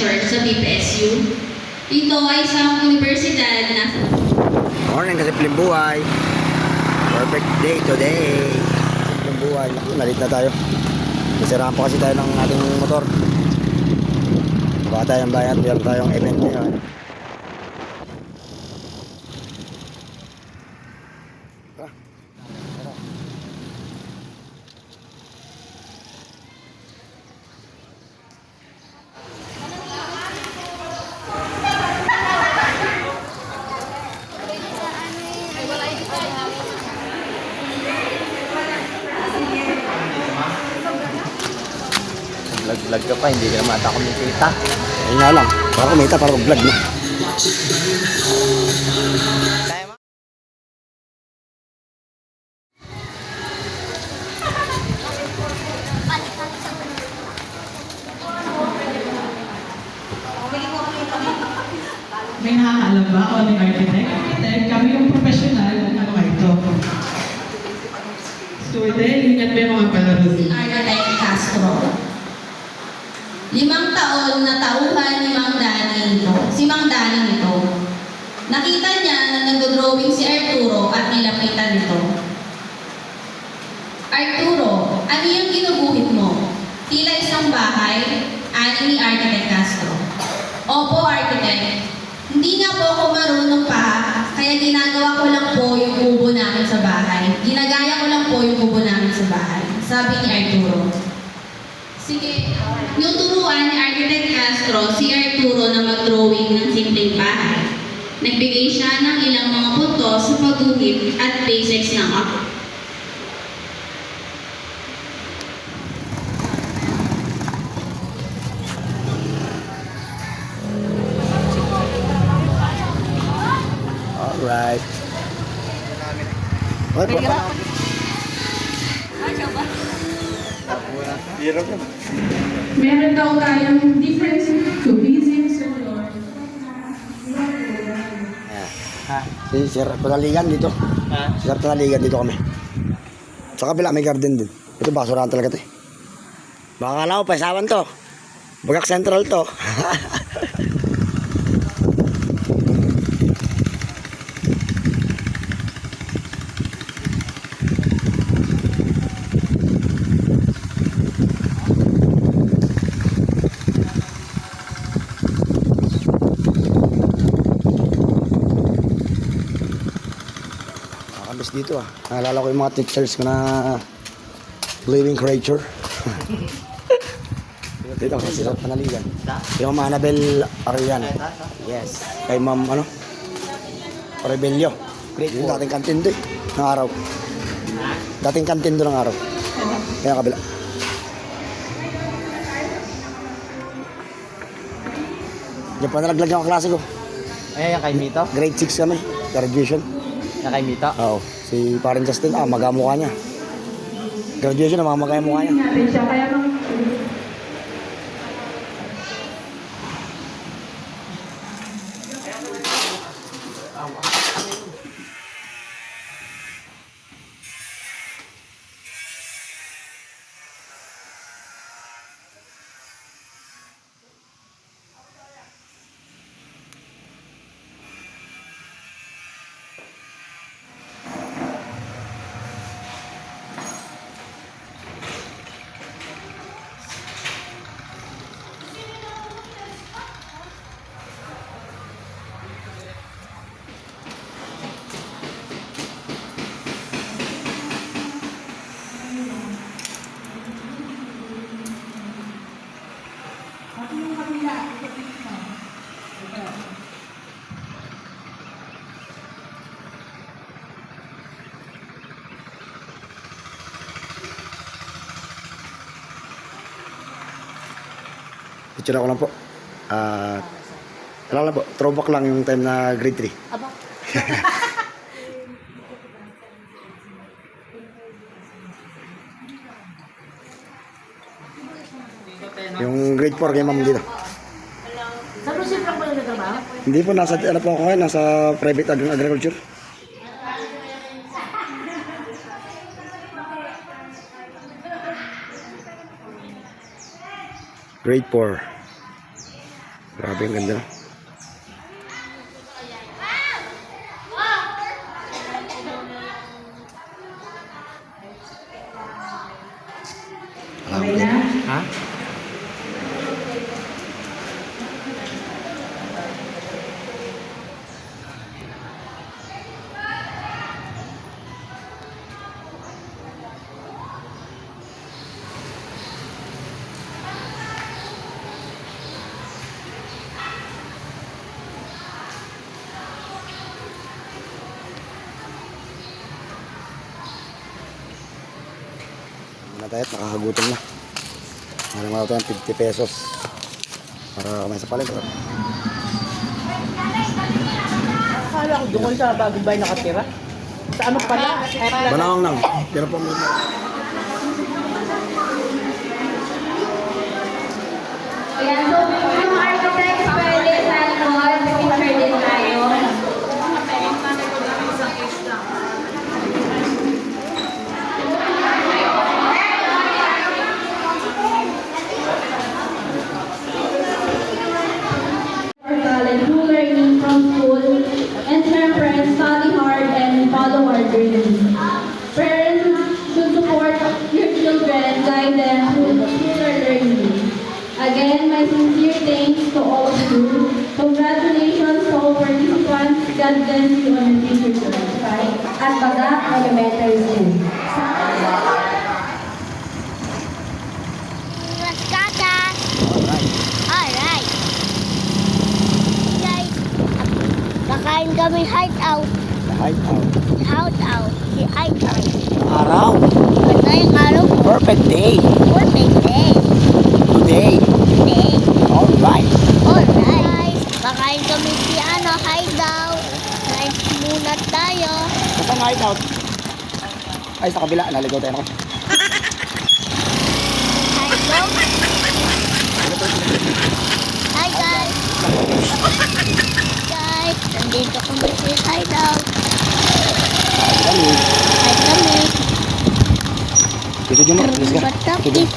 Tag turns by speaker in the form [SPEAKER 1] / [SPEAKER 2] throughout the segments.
[SPEAKER 1] lecture sa PPSU. Ito ay isang universidad na...
[SPEAKER 2] Morning kasi buhay. Perfect day today. Simpleng buhay. Nalit na tayo. Nasiraan pa kasi tayo ng ating motor. Baka tayong bayad. Meron tayong event ngayon.
[SPEAKER 3] Vlog ka pa, hindi ka naman ata kumikita.
[SPEAKER 2] Ayun nga lang. Para kumita, para mag-vlog no.
[SPEAKER 4] May nakakaalam ba ako ng architect? Architect, kami yung professional ng ano ito. Student, ingat ba yung mga palaro
[SPEAKER 1] Si Architect Castro. 5 taon na tauhan ni Mang Danny ito. Si Mang Danny ito. Nakita niya na nag-drawing si Arturo at nilapitan nito. Arturo, ano yung ginuguhit mo? Tila isang bahay, ani ni Architect Castro. Opo, Architect. Hindi nga po ako marunong pa, kaya ginagawa ko lang po yung kubo namin sa bahay. Ginagaya ko lang po yung kubo namin sa bahay. Sabi ni Arturo. Sige, yung turuan ni Architect Castro, si Arturo na mag-drawing ng simpleng bahay. Nagbigay siya ng ilang mga punto sa pagguhit at basics ng art.
[SPEAKER 2] Alright. Okay po.
[SPEAKER 4] Meron daw tayong difference to busy solar.
[SPEAKER 2] Si Sir Panaligan dito. Si Sir Panaligan dito kami. Sa kabila may garden din. Ito basurahan talaga ito eh. Baka kala ko paisawan to. Bagak Central to. Nakakamiss dito ah. Naalala ko yung mga teachers ko na living creature. Dito sa Sir Panaligan. Yung Ma'am Annabel Arian. Yes. Kay Ma'am ano? Rebelio. Great. Yung dating kantin doon ng araw. Dating kantin doon ng araw. Kaya kabila. Yung panalaglag yung klase ko.
[SPEAKER 3] Eh, yung kay Mito?
[SPEAKER 2] Grade 6 kami. Graduation.
[SPEAKER 3] Yung kay Mito?
[SPEAKER 2] Oo. Si Parang Justin. Magamukha niya. Graduation na mamagay mukha niya.
[SPEAKER 4] Natin siya, kaya mga
[SPEAKER 2] Picture ako lang po. Ano lang po, throwback lang yung time na grade 3.
[SPEAKER 1] Aba.
[SPEAKER 2] Yung grade 4 kay ma'am dito.
[SPEAKER 1] Sa Lucid lang ba yung nagtrabaho?
[SPEAKER 2] Hindi po, nasa, ano po ako ngayon, nasa private agriculture. Grade 4. Grabe, ang ganda.
[SPEAKER 4] Okay na?
[SPEAKER 3] Ha?
[SPEAKER 2] Na tayo, nakakagutom na. Nalang tayo ng 50 pesos para kumain sa palengke.
[SPEAKER 5] Akala ko doon sa bagong bahay nakatira. Sa ano pala?
[SPEAKER 2] Banawang nang. Pero po mo.
[SPEAKER 1] Ayan, so yung architects pwede sa likod, picture din tayo. For college, who learning from school, and term friends study hard and follow our dreams. Parents should support your children, guide them through their learning. Again, my sincere thanks to all of you. Congratulations to all participants. God bless you on your future journey. At Bagak Elementary School.
[SPEAKER 6] Let's gatas. Alright. Guys, kakain kami hideout.
[SPEAKER 2] Hideout.
[SPEAKER 6] Hideout. Si hideout.
[SPEAKER 2] Araw.
[SPEAKER 6] Ganda yung araw ko.
[SPEAKER 2] Perfect day.
[SPEAKER 6] Perfect day.
[SPEAKER 2] Today.
[SPEAKER 6] Day.
[SPEAKER 2] Alright.
[SPEAKER 6] Alright. Kakain kami si hideout. Lunch muna tayo.
[SPEAKER 2] Saan ang hideout? Ay, sa kabila. Naligaw tayo ako.
[SPEAKER 6] Hideout. Hi guys. Guys, nandito kami si hideout.
[SPEAKER 2] Kami.
[SPEAKER 6] Hi kami.
[SPEAKER 2] Dito dyan mo. Let's go.
[SPEAKER 6] Matapi.
[SPEAKER 2] Dito dyan.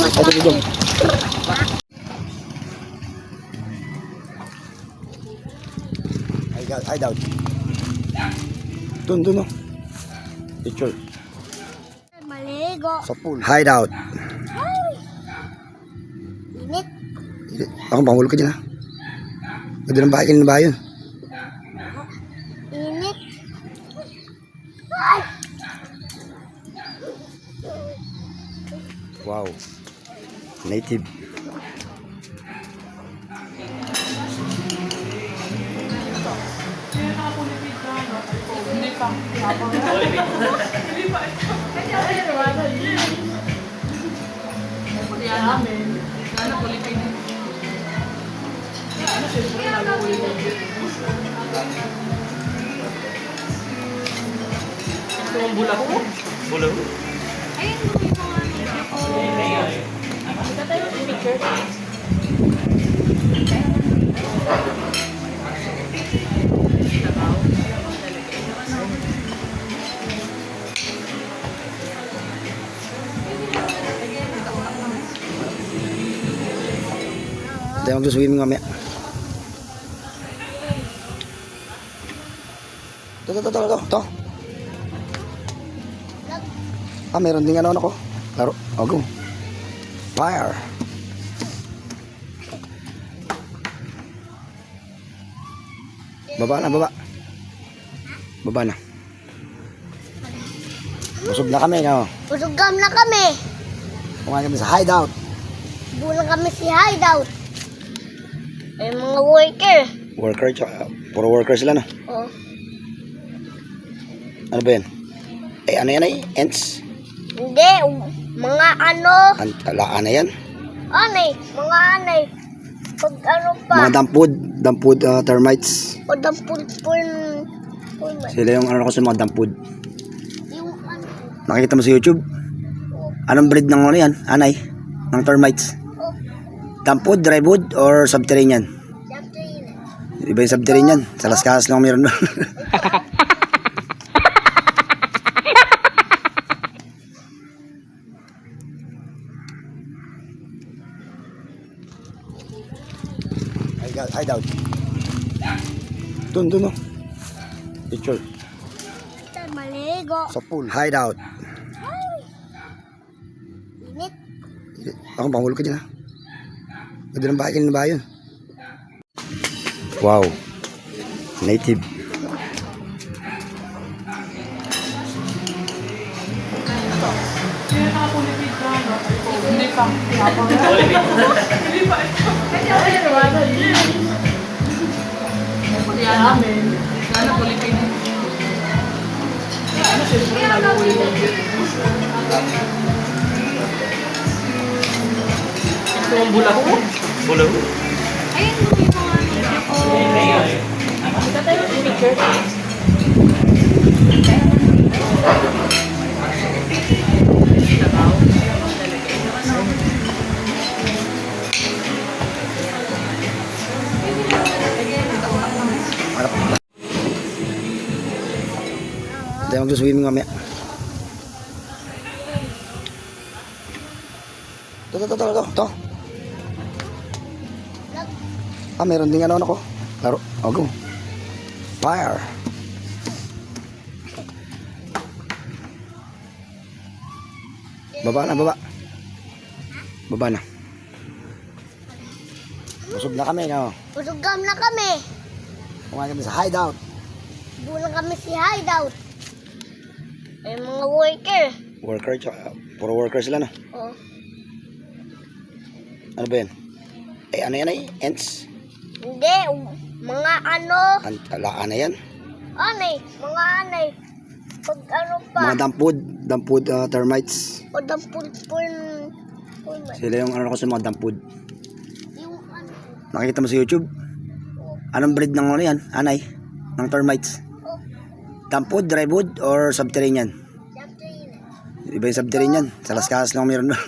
[SPEAKER 6] Matapi.
[SPEAKER 2] Ay, dito dyan. Hideout. Dun, no. Picture.
[SPEAKER 6] Maligo.
[SPEAKER 2] Sa pool. Hideout.
[SPEAKER 6] Init.
[SPEAKER 2] Ako, panghulog ka dyan ha. Pwede ng bahay, kanina ba yun?
[SPEAKER 6] Init.
[SPEAKER 2] Wow. Native. Tayo mag-swimming mamaya. Ito. Ah, meron din ano ko. Laro. Oh, go. Fire. Baba na, baba. Baba na. Busog na kami, no?
[SPEAKER 6] Busugam na kami.
[SPEAKER 2] Kumain kami sa hideout.
[SPEAKER 6] Bulang kami si hideout. Ay mga worker.
[SPEAKER 2] Worker, tsaka, puro worker sila, no?
[SPEAKER 6] Oh.
[SPEAKER 2] Ano ba yan? Eh, ano yan ay? Ants?
[SPEAKER 6] Hindi. Mga ano.
[SPEAKER 2] Ano yan?
[SPEAKER 6] Anay. Mga anay. Pag ano pa.
[SPEAKER 2] Mga dampud termites.
[SPEAKER 6] O dampun.
[SPEAKER 2] Sila yung ano ko sa mga dampud.
[SPEAKER 6] Yung ano.
[SPEAKER 2] Nakikita mo sa YouTube? Anong breed ng ano yan? Anay? Ng termites?
[SPEAKER 6] Oh.
[SPEAKER 2] Dampud, drywood, or subterranean?
[SPEAKER 6] Dati.
[SPEAKER 2] Iba yung subterranean. Sa Las Casas lang meron doon. Hideout. Dun, oh. Picture.
[SPEAKER 6] Tayo maligo.
[SPEAKER 2] Sa pool. Hideout.
[SPEAKER 6] Init.
[SPEAKER 2] Ako, panghulog ka dyan ha. Pwede ng bahay, kanina ba yun? Wow. Native.
[SPEAKER 5] Hindi pa. Hindi pa. Kaya namin. Sana Pilipin. Ano siyempre nag-uwi mo? Ito ang bula ko. Bula ko?
[SPEAKER 1] Ayun mo yung mga
[SPEAKER 5] Kita tayo ng picture.
[SPEAKER 2] Tayo mag-swimming mamaya. Ito. Ah, meron din ano ko. Laro. Oh, go. Fire. Baba na. Baba na. Busog na kami, no?
[SPEAKER 6] Busugam na kami.
[SPEAKER 2] Kumain kami sa hideout.
[SPEAKER 6] Bulang kami si Hideout. Ay mga worker.
[SPEAKER 2] Worker, puro worker sila, no?
[SPEAKER 6] Oh.
[SPEAKER 2] Ano ba yan? Eh, ano yan ay? Ants?
[SPEAKER 6] Hindi. Mga ano.
[SPEAKER 2] Ano yan?
[SPEAKER 6] Anay. Mga anay. Pag ano pa.
[SPEAKER 2] Mga dampud termites.
[SPEAKER 6] O dampul-pul.
[SPEAKER 2] Sila yung ano ko sa mga dampud.
[SPEAKER 6] Yung ano.
[SPEAKER 2] Nakikita mo sa YouTube? Anong breed ng ano yan? Anay? Ng termites?
[SPEAKER 6] Oh.
[SPEAKER 2] Dampud, dry wood, or subterranean?
[SPEAKER 6] Siyempre yun.
[SPEAKER 2] Iba yung subterranean. Sa Las Casas lang meron doon.